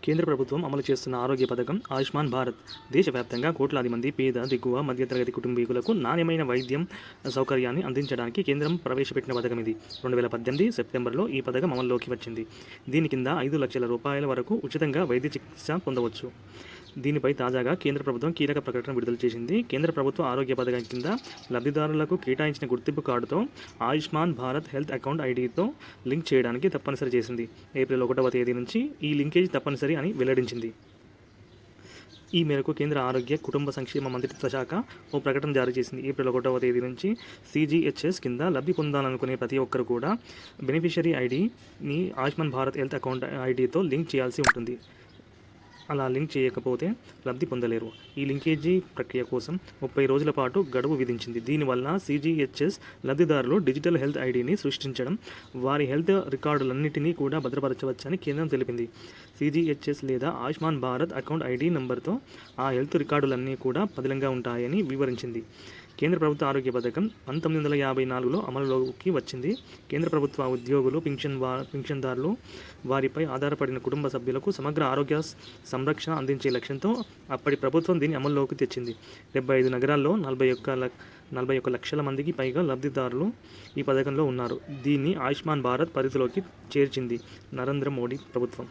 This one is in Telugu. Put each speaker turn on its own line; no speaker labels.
కేంద్ర ప్రభుత్వం అమలు చేస్తున్న ఆరోగ్య పథకం ఆయుష్మాన్ భారత్. దేశవ్యాప్తంగా కోట్లాది మంది పేద, దిగువ, మధ్యతరగతి కుటుంబీకులకు నాణ్యమైన వైద్యం సౌకర్యాన్ని అందించడానికి కేంద్రం ప్రవేశపెట్టిన పథకం ఇది. 2018 సెప్టెంబర్లో ఈ పథకం అమల్లోకి వచ్చింది. దీని కింద 5 లక్షల రూపాయల వరకు ఉచితంగా వైద్య చికిత్స పొందవచ్చు. దీనిపై తాజాగా కేంద్ర ప్రభుత్వం కీలక ప్రకటన విడుదల చేసింది. కేంద్ర ప్రభుత్వ ఆరోగ్య పథకం కింద లబ్ధిదారులకు కేటాయించిన గుర్తింపు కార్డుతో ఆయుష్మాన్ భారత్ హెల్త్ అకౌంట్ ఐడితో లింక్ చేయడానికి తప్పనిసరి చేసింది. ఏప్రిల్ 1వ తేదీ నుంచి ఈ లింకేజ్ తప్పనిసరి అని వెల్లడించింది. ఈ మేరకు కేంద్ర ఆరోగ్య, కుటుంబ సంక్షేమ మంత్రిత్వ శాఖ ఓ ప్రకటన జారీ చేసింది. ఏప్రిల్ 1వ తేదీ నుంచి CGHS కింద లబ్ధి పొందాలనుకునే ప్రతి ఒక్కరు కూడా బెనిఫిషరీ ఐడిని ఆయుష్మాన్ భారత్ హెల్త్ అకౌంట్ ఐడితో లింక్ చేయాల్సి ఉంటుంది. అలా లింక్ చేయకపోతే లబ్ధి పొందలేరు. ఈ లింకేజీ ప్రక్రియ కోసం 30 రోజుల పాటు గడువు విధించింది. దీనివల్ల CGHS లబ్ధిదారులు డిజిటల్ హెల్త్ ఐడిని సృష్టించడం, వారి హెల్త్ రికార్డులన్నింటినీ కూడా భద్రపరచవచ్చని కేంద్రం తెలిపింది. CGHS లేదా ఆయుష్మాన్ భారత్ అకౌంట్ ఐడి నంబర్తో ఆ హెల్త్ రికార్డులన్నీ కూడా పదిలంగా ఉంటాయని వివరించింది. కేంద్ర ప్రభుత్వ ఆరోగ్య పథకం 1954లో అమలులోకి వచ్చింది. కేంద్ర ప్రభుత్వ ఉద్యోగులు, పింఛన్దారులు, వారిపై ఆధారపడిన కుటుంబ సభ్యులకు సమగ్ర ఆరోగ్య సంరక్షణ అందించే లక్ష్యంతో అప్పటి ప్రభుత్వం దీన్ని అమల్లోకి తెచ్చింది. 75 నగరాల్లో 41 లక్షల మందికి పైగా లబ్ధిదారులు ఈ పథకంలో ఉన్నారు. దీన్ని ఆయుష్మాన్ భారత్ పరిధిలోకి చేర్చింది నరేంద్ర మోడీ ప్రభుత్వం.